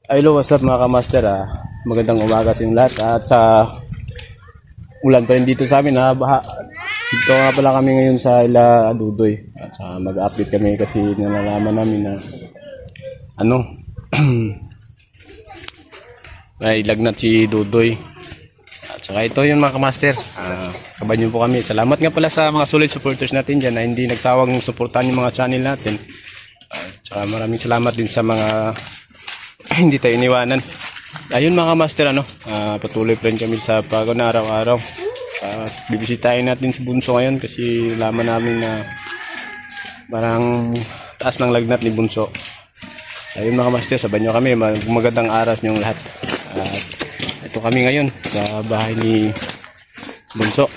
Hello, what's up mga kamaster Magandang umaga sa inyong lahat at sa ulan pa rin dito sa amin baha. Dito nga pala kami ngayon sa Ila Dudoy at mag-update kami kasi nalalaman namin na may lagnat si Dudoy. At saka ito yun mga kamaster, kabanyo po kami. Salamat nga pala sa mga solid supporters natin dyan na hindi nagsawang suportahan yung mga channel natin. At saka maraming salamat din sa mga hindi tayo iniwanan. Ayun mga master, patuloy pa rin kami sa pagod na araw-araw. Bibisitahin natin si Bunso ngayon kasi laman namin na parang taas ng lagnat ni Bunso. Ayun mga master, sabayan nyo kami. Magandang araw nyong lahat. Ito kami ngayon sa bahay ni Bunso.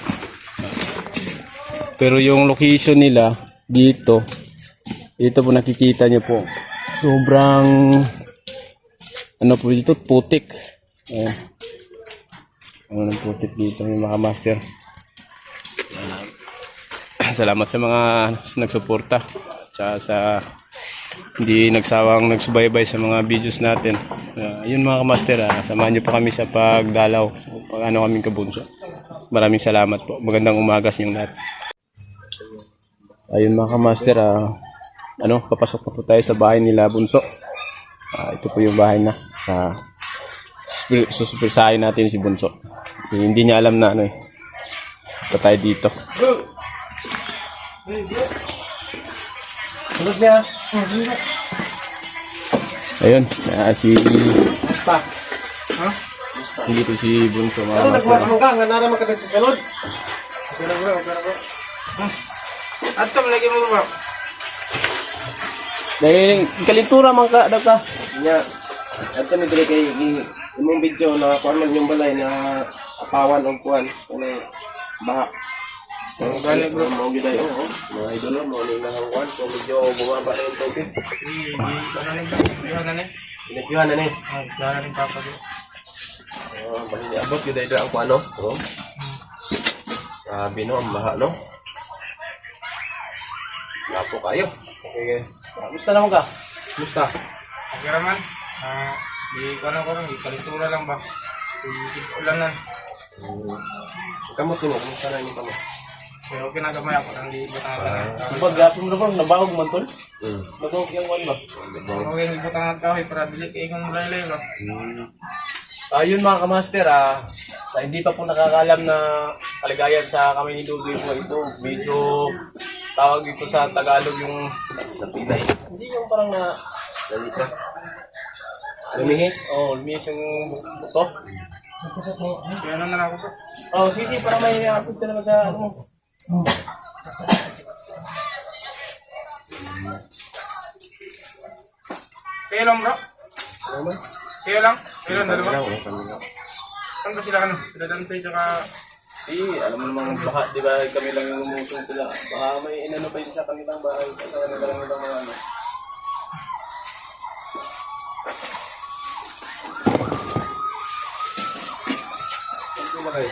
Pero yung location nila dito po nakikita nyo po. Sobrang po dito, putik. Ng putik dito yung mga master. Salamat sa mga nagsuporta sa hindi nagsawang nagsubaybay sa mga videos natin. Yun mga master, samahan niyo po kami sa pagdalaw kaming kabunso. Maraming salamat po. Magandang umaga sa inyong lahat. Ayun mga master, papasok na po tayo sa bahay nila Bunso. Ito po yung bahay na susurpresahin natin si Bunso. Kasi hindi niya alam na pa tayo dito. Ayun, si dito si Bunso mga nagbukas mo ka, nga naraman ka sa salod. At ito, malagyan mo ba? dahil kalintura man ka daw ka. Nya, ato ni dire kay imong video na kuan man yung balay na apawan og kuan ano baha. Ang gani bro mo giday mga idol mo ni na kuan so medyo bumaba na yung tubig. Ano ni? Pinagyan na ni. Klaro ni papa ko. Bali abot giday ra ang kuan no. Grabe no ang baha no. Lapo kayo. Okay. Gusto na mo ka? Gusto. Okay naman. Di ko rin, kalintura lang ba? Di ulanan. Kamot mo, kumusta na ni kamot? Okay, okay na gamay ako nang di batang Pag-gapon na ba? Nabawag man tol? Nabawag yung one ba? okay, di batang kahoy para dili kay kung laylay ba? Ayun mga kamaster, sa hindi pa po nakakalam na kaligayan sa kami ni Dudoy po ito. Medyo tawag dito sa Tagalog yung napilay. Hindi yung parang na Lalisa. lumihis. Lumihis yung buto. Kaya naman ako po. Sige, parang may apit ka naman sa mo. Kaya lang bro? Ano? Kaya lang? Kaya lang dalawa? Kami. Saan ba sila Sila Dansay tsaka... Alam mo namang baka, di ba kami lang yung lumusong sila. Baka may inano pa yun sa kanilang bahay. Sa kanilang mga Ito ba kayo?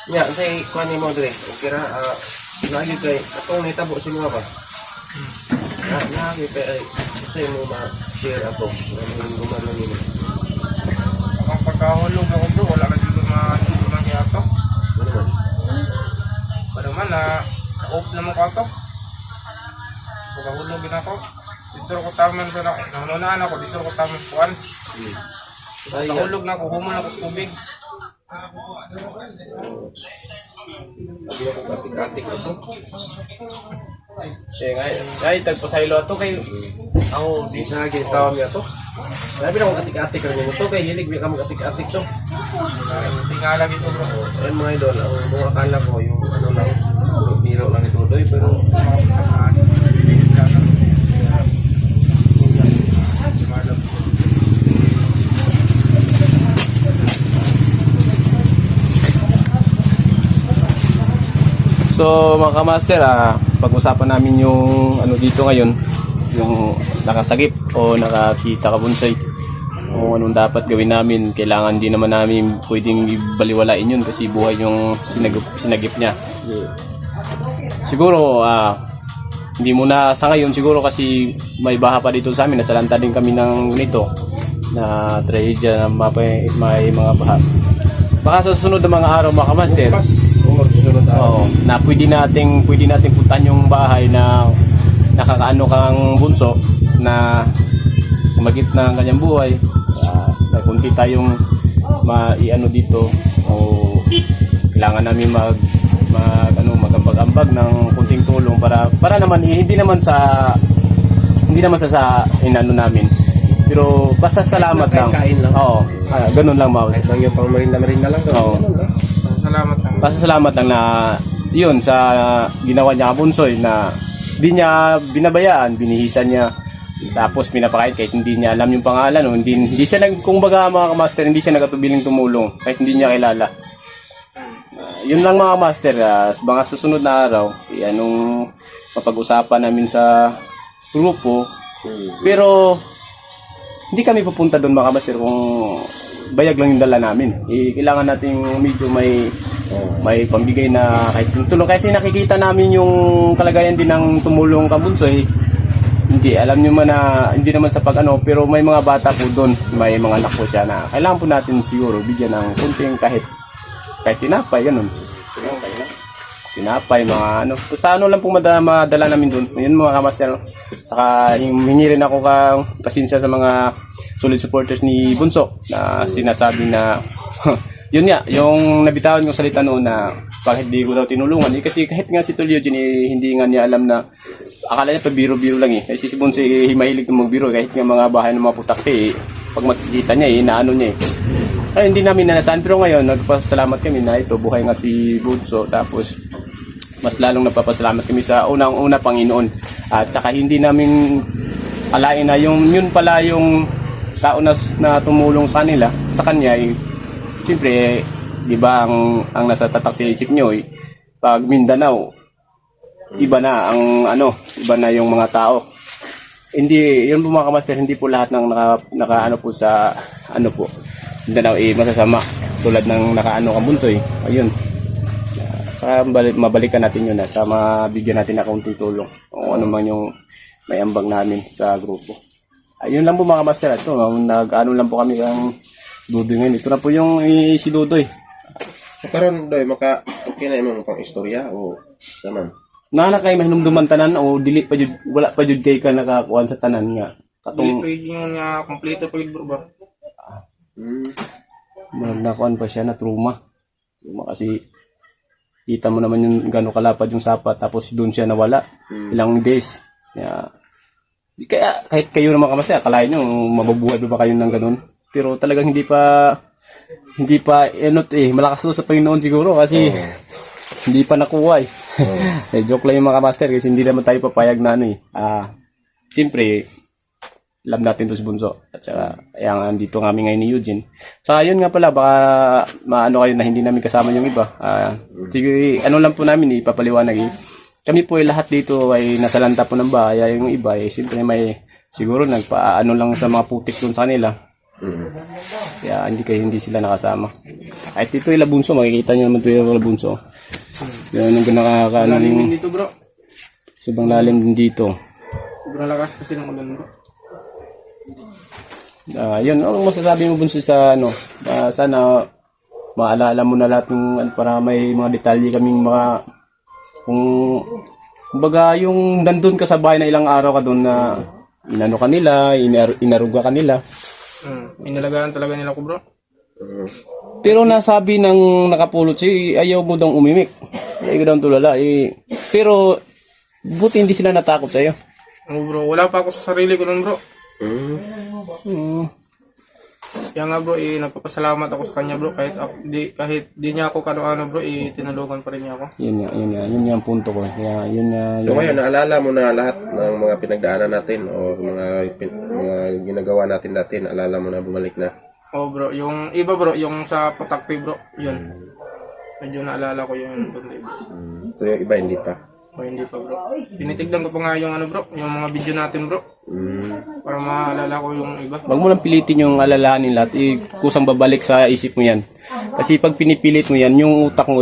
Ya, say kuan ni mo dire. Kira lagi kay atong nitabo sila ba? Lagi kay say mo ma-share ako. Ano gumano nimo? Ang pagkahulog ako bro, wala ka dito mangyata. Ano man? Para man off na mo ka to. Pagkahulog din ako. Dito ko taman sa nanunaan ako, dito ko taman kuan. Pagkahulog na ako, humol ako sa tubig. Abi ako katik-katik ako. Ngay tagpasaylo ato kay Ako di sa lagi tawag niya to. Sabi na ko katik-katik ra nimo to kay hilig mi ka mo katik-katik to. Hindi nga lagi ito bro. Ayun mga idol, ang mga akala ko yung ano lang, biro lang ito doy pero So mga kamaster, pag-usapan namin yung dito ngayon, yung nakasagip o nakakita kabunsay. Kung anong dapat gawin namin, kailangan din naman namin pwedeng ibaliwalain yun kasi buhay yung sinagip niya. Siguro hindi muna sa ngayon siguro kasi may baha pa dito sa amin, nasalanta din kami ng ganito na trahedya na may mga baha. Baka sa susunod na mga araw mga kamaster, Susunod na pwede nating puntahan yung bahay na nakakaano kang bunso na sumagip na ang kanyang buhay. May kunti tayong maiano dito o kailangan namin magambag-ambag ng kunting tulong para naman hindi naman sa inano namin, pero basta salamat lang. Kain lang. Oo, ganun lang mga Lang yung pang marina lang. Oo. Salamat lang. Basta salamat lang na yun sa ginawa niya kabunsoy na di niya binabayaan, binihisan niya, tapos pinapakain kahit hindi niya alam yung pangalan o hindi siya kumbaga mga kamaster, hindi siya nagatubiling tumulong kahit hindi niya kilala. Yun lang mga master, sa mga susunod na araw, anong mapag-usapan namin sa grupo. Pero hindi kami pupunta doon mga master kung bayag lang yung dala namin. Kailangan nating medyo may pambigay na kahit yung tulong. Kasi nakikita namin yung kalagayan din ng tumulong kabunsoy. Hindi, alam nyo man na hindi naman sa pag-ano, pero may mga bata po doon, may mga anak po siya na kailangan po natin siguro bigyan ng kunting kahit tinapay, ganun. Tinapay, mga ano. Sa ano lang po madala namin doon. Yun mga kamaster. Saka hingi rin ako pasensya sa mga solid supporters ni Bunso na sinasabi na yun nga, yung nabitawan kong salita noon na bakit di ko daw tinulungan. Kasi kahit nga si Tulio dyan, hindi nga niya alam na akala niya pa biro-biro lang eh. Kasi si Bunso mahilig na magbiro kahit nga mga bahay ng mga putakte pag makikita niya inaano niya ay, hindi namin nanasan, pero ngayon nagpasalamat kami na ito buhay nga si Bunso, tapos mas lalong napapasalamat kami sa unang-una Panginoon, at saka hindi namin alain na yun pala yung tao na tumulong sa kanila, sa kanya siyempre di ba ang nasa tatak sa isip nyo pag Mindanao iba na iba na yung mga tao. Hindi yun po mga kamaster, hindi po lahat ng naka po sa po Mindanao masasama tulad ng nakaano kang Bunsoy. Ayun. Saka mabalikan natin yun at saka mabigyan natin na kaunting tulong kung ano man yung may ambag namin sa grupo. Ayun lang po mga master. Ito, nag-ano lang po kami ang Dudoy ngayon. Ito na po yung si Dudoy. So karon doy okay na imong pang istorya o tanan. Nana kay mahinumduman tanan o dili pa jud wala pa jud kay ka nakakuan sa tanan nga. Katong yung kompleto pa yun bro. Nakuan pa siya na trauma. Kasi kita mo naman yung gano'ng kalapad yung sapat, tapos doon siya nawala ilang days. Kaya kahit kayo naman kamasaya, akalain nyo mababuhay ba kayo ng gano'n, pero talagang hindi pa malakas to sa Panginoon siguro kasi hindi pa nakuha joke lang yung mga master kasi hindi naman tayo papayag na siyempre love natin to si Bunso at saka kaya andito kami ngayon ni Eugene. Sa yun nga pala, baka maano kayo na hindi namin kasama yung iba. Sige, ano lang po namin ipapaliwanag kami po lahat dito ay nasalanta po ng bahay. Yung iba siyempre may siguro nagpaano lang sa mga putik doon sa kanila. Kaya hindi sila nakasama. Kahit ito yung Labunso, makikita nyo naman ito yung Labunso. Yan yung nakakaano Lalim dito bro. Sobrang lalim din dito. Sobrang lakas kasi ng ulan bro. Yun, ano masasabi mo Bunso sa sana maalala mo na lahat ng para may mga detalye kaming mga kumbaga yung nandun ka sa bahay na ilang araw ka doon na inano kanila, inaruga kanila. Inalagaan talaga nila ko bro. Pero nasabi ng nakapulot ayaw mo daw umimik. Ayaw daw tulala pero buti hindi sila natakot sa iyo. Bro, wala pa ako sa sarili ko nun bro. Kaya nga bro, nagpapasalamat ako sa kanya bro, kahit di niya ako kano-ano bro, tinulungan pa rin niya ako. Yun nga ang punto ko. So ngayon, naalala mo na lahat ng mga pinagdaanan natin o mga ginagawa natin dati, naalala mo na, bumalik na. Oh bro, yung iba bro, yung sa Patakpi bro, yun. Medyo naalala ko yung bro. So yung iba hindi pa. O hindi pa bro. Tinitignan ko pa nga yung bro, yung mga video natin bro. Para maalala ko yung iba. Wag mo lang pilitin yung alalahanin lahat. Kusang babalik sa isip mo yan. Kasi pag pinipilit mo yan, yung utak mo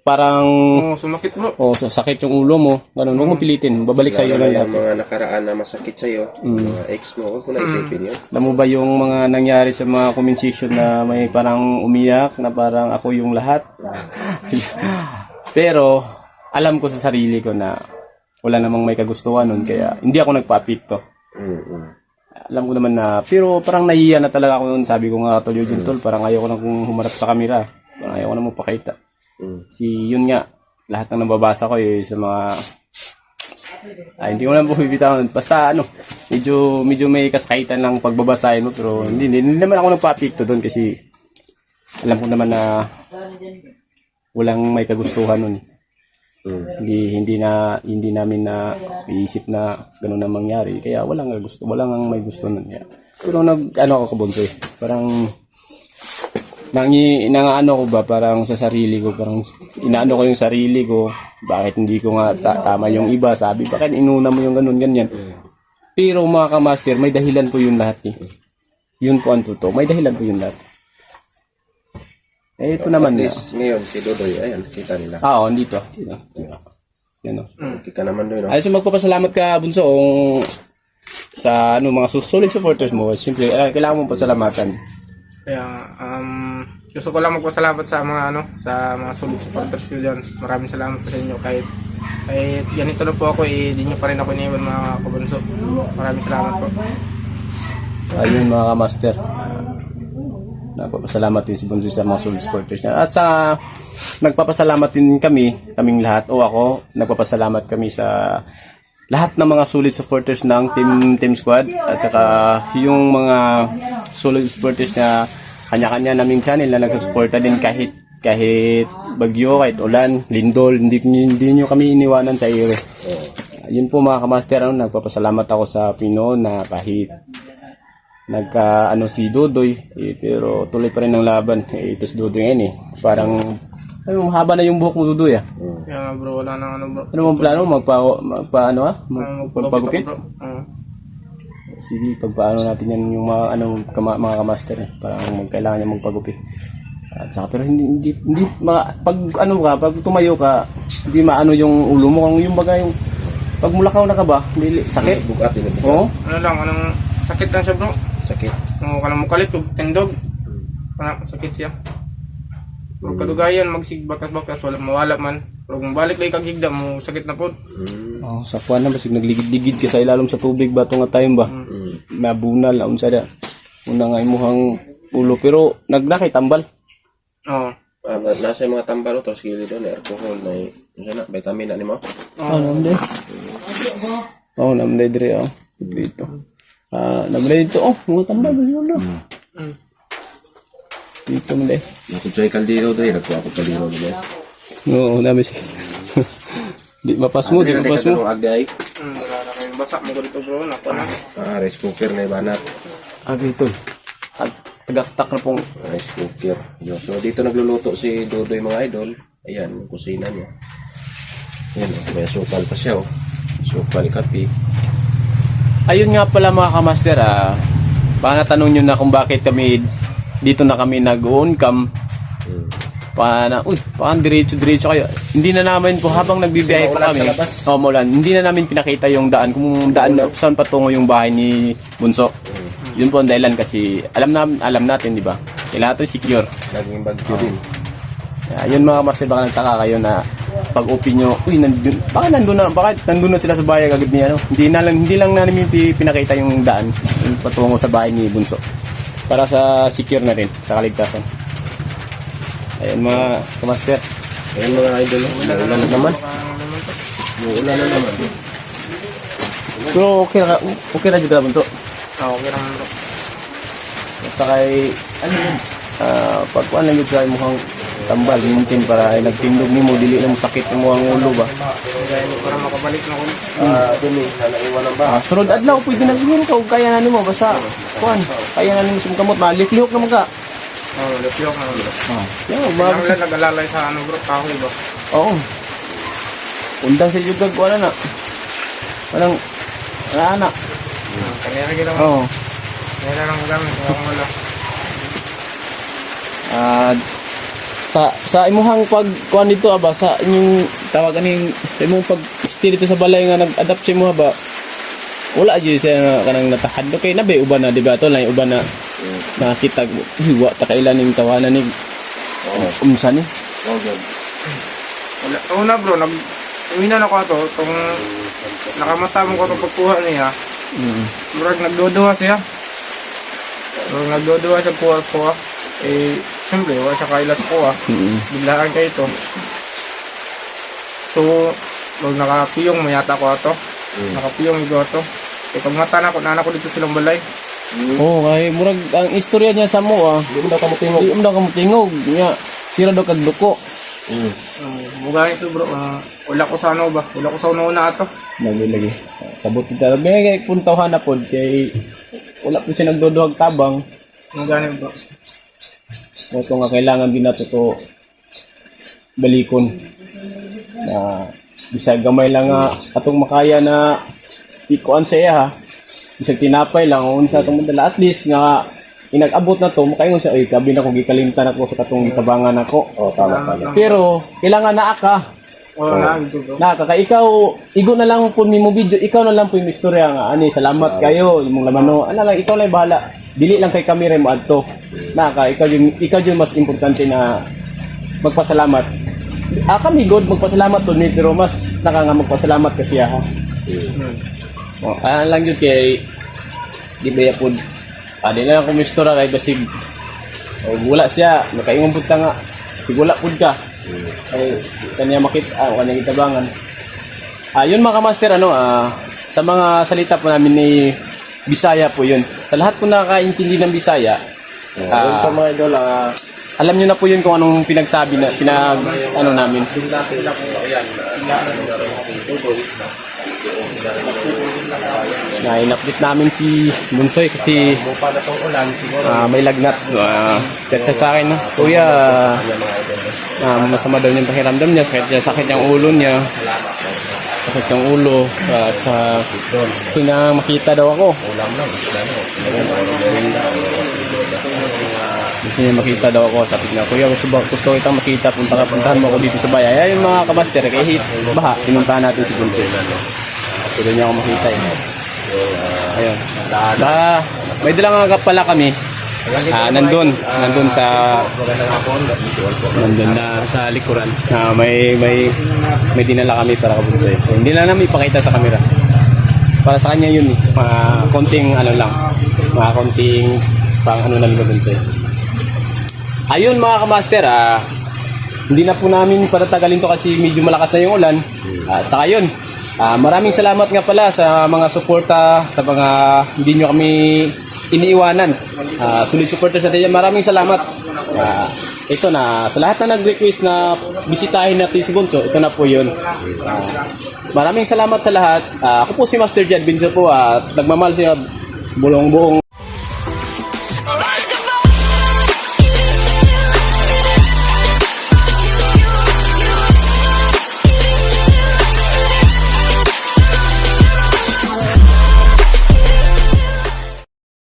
parang sumakit bro. sakit yung ulo mo, ganun, huwag mo pilitin, babalik sa iyo Lalo lang na lahat. yung mga nakaraan na masakit sa'yo, mga ex mo, huwag mo na isipin yun. Alam mo ba yung mga nangyari sa mga comment section na may parang umiyak na parang ako yung lahat? Pero alam ko sa sarili ko na wala namang may kagustuhan nun, kaya hindi ako nagpa-apekto. Alam ko naman na, pero parang nahiya na talaga ako noon. Sabi ko nga tol, Eugene tol, parang ayaw ko na kung humarap sa camera. Parang ayaw ko na magpakita. Yun nga, lahat ng nababasa ko sa mga, hindi ko lang po bibitawan. Basta medyo may kasakitan lang pagbabasahin mo, pero hindi naman ako nagpa-apekto doon kasi alam ko naman na walang may kagustuhan nun. Hindi namin na iisip na gano'n na mangyari, kaya walang may gusto nun. Kaya, pero ako kabunso parang ko ba, parang sa sarili ko, parang inaano ko yung sarili ko, bakit hindi ko nga tama yung iba, sabi, bakit inuna mo yung ganun, ganyan. Pero mga kamaster, may dahilan po yun lahat yun po ang totoo, may dahilan po yun lahat. Ito naman At least, ngayon, si Dodoy, ayan, kita nila. Dito. Yan Kita naman doon, no? Ayos, magpapasalamat ka, Bunso, sa mga solid supporters mo. Siyempre, kailangan mong pasalamatan. Kaya gusto ko lang magpasalamat sa mga solid supporters ko dyan. Maraming salamat sa inyo. Kahit ganito na po ako, di nyo pa rin ako iniwan mga kabunso. Maraming salamat po. Ayun mga kamaster. Nagpapasalamat din si Bunso sa mga solid supporters niya. At nagpapasalamat din kaming lahat, ako, nagpapasalamat kami sa lahat ng mga solid supporters ng Team Squad, at saka yung mga solid supporters na kanya-kanya naming channel na nagsusuporta din kahit bagyo, kahit ulan, lindol, hindi nyo kami iniwanan sa iyo. Yun po mga kamaster, nagpapasalamat ako sa Pinoon na kahit si Dodoy, pero tuloy pa rin ang laban. Ito si Dodoy ngayon parang haba na yung buhok mo, Dodoy. Kaya nga bro, wala nang bro. Ano mong plano? Magpagupit? Sige, pagpaano natin yan yung mga kamaster parang kailangan niya magpagupit. At saka pero hindi pag tumayo ka, hindi maano yung ulo mo, kung yung bagay yung pag mulakaw na ka ba, hindi sakit. Oo. Anong sakit lang siya bro. Sakit. Kanang mukalit kung tindog. Sakit siya. Pero kadugayan, magsigbakas-bakas, mawala man. Pero kung balik lang kagigda mo, sakit na po. Sa kuwan na, basig nagligid-ligid ka sa ilalim sa tubig, bato nga tayo ba? Nabunal, unsa da. Una nga imuhang ulo, pero naglaki, tambal. Oo. Nasa yung mga tambalo, tapos gilid doon, alcohol, na vitamin na ni mo. Namday. Namday dire, dito. Namday dito, mga tambal, yun na. Dito mo deh. Nakot sa'yo kaldero doon, nagkuha ko kaldero doon. Oo, namin siya. Di mapas mo, di mapas mo. Wala na kayo basa mo dito bro, nako na. Rice cooker na ibanat. Dito. At tagaktak na pong Rice cooker. So dito nagluluto si Dodoy mga idol. Ayan, yung kusina niya. Ayan, may sukal pa siya. Sukal, kape. Ayun nga pala mga kamaster, baka natanong nyo na kung bakit dito na kami nag-on cam. Parang diretso kayo. Hindi na namin po habang nagbibiyahe pa kami. Maulan. Hindi na namin pinakita yung daan. Kung daan saan patungo yung bahay ni Bunso. Yun po ang dahilan kasi alam natin, di ba? Kailangan ito secure. Naging bagyo din. Yun mga kamaster, baka nagtaka kayo na pag-open nyo, bakit nandun na sila sa bahay agad niya, Hindi lang namin pinakita yung daan yung patungo sa bahay ni Bunso. Para sa secure na rin, sa kaligtasan. Ayan mga kamaster. Ayan mga idol. Ulan na naman. Ulan na naman. Pero okay na juga Bunso. Okay lang bro. Basta kay, pagkuhan lang yun sa mukhang tambal, mintin para nagtindog ni mo, dili na mo sakit yung mukhang ulo ba. Para makabalik na ko. Dumi, naiwan ang ba? Sunod adlaw, pwede na siguro ka, kaya na nimo basta, kaya na nimo sumkamot, maliflihok naman ka. Lipyok na bro. Yan, Kailangan lang nag-alalay sa bro, kahoy ba? Oo. Undang sa jugag, wala na. Walang, na. Kanina gila mo. Oo. Kanina lang gamit, wala. sa imuhang pagkuan dito aba sa inyong tawag aning sa imong pag stay dito sa balay nga nag-adapt sa imo ba wala jud siya kanang natahad kay nabe uban na di ba to lang uban na nakita wa ta kailan ning tawanan ni umsa ni Wala. Una bro, uminan ako ato, itong nakamata mo ko itong pagkuha niya. Murag nagduduwa siya. Murag nagduduwa siya kuha. Eh, siyempre, wala siya kailas kuha. Biglaan kayo ito. So, murag nakapiyong mayata ko ato. Nakapiyong igo ato. Eh, pag mata na ko dito silang balay. kay murag ang istorya niya sa mo Di mo daw kamutingog. di mo daw kamutingog nya sira daw kag duko Mugay ito bro, wala ko sa ano ba? Wala ko sa una ato. lagi sabot kita kay puntahan na pod kay wala po siya nagdodohag tabang Mugay bro. ito nga kailangan din nato to balikon na bisag gamay lang nga atong makaya na ikuan sa iya ha bisag tinapay lang unsa atong madala at least nga inag-abot na to makaingon siya ay kabi na ko gikalimtan ako sa katong tabangan ako Tama. pero kailangan naa ka Wala na ito bro. kay ikaw igo na lang po mo video ikaw na lang po yung istorya nga ani salamat kayo imong lamano ana lang ikaw lang bahala dili lang kay kami rin mo adto ikaw yung mas importante na magpasalamat kami god magpasalamat to ni pero mas nga magpasalamat kasi ha lang yun kay di ba yapod di na lang kumistora kay basig wala siya nakaingon pud ka nga sigula pud ka ay kanya makita kanya gitabangan yun mga master sa mga salita po namin ni Bisaya po yun sa lahat po nakakaintindi ng Bisaya Yun po mga idol, alam nyo na po yun kung anong pinagsabi na namin na in-update namin si Bunsoy kasi bupa na itong ulan, siguro. may lagnat so text sa akin na kuya masama daw yung pakiramdam niya sakit yung ulo niya sakit yung ulo at gusto niya makita daw ako gusto niya makita daw ako sabi niya kuya gusto kitang makita puntahan mo ako dito sa bayan ay yung mga kamaster kahit baha pinuntahan natin si Bunsoy gusto niya ako makita ayun may dalang nga pala kami nandun na sa likuran may dinala kami para kabunsoy hindi na namin ipakita sa camera para sa kanya yun konting konting pang lang kabunsoy ayun mga kamaster hindi na po namin patatagalin to kasi medyo malakas na yung ulan at saka yun maraming salamat nga pala sa mga suporta sa mga hindi nyo kami iniiwanan solid supporters natin yan maraming salamat ito na sa lahat na nag-request na bisitahin natin si Bunso ito na po yun maraming salamat sa lahat ako po si Master Jad Binso po at nagmamahal siya buong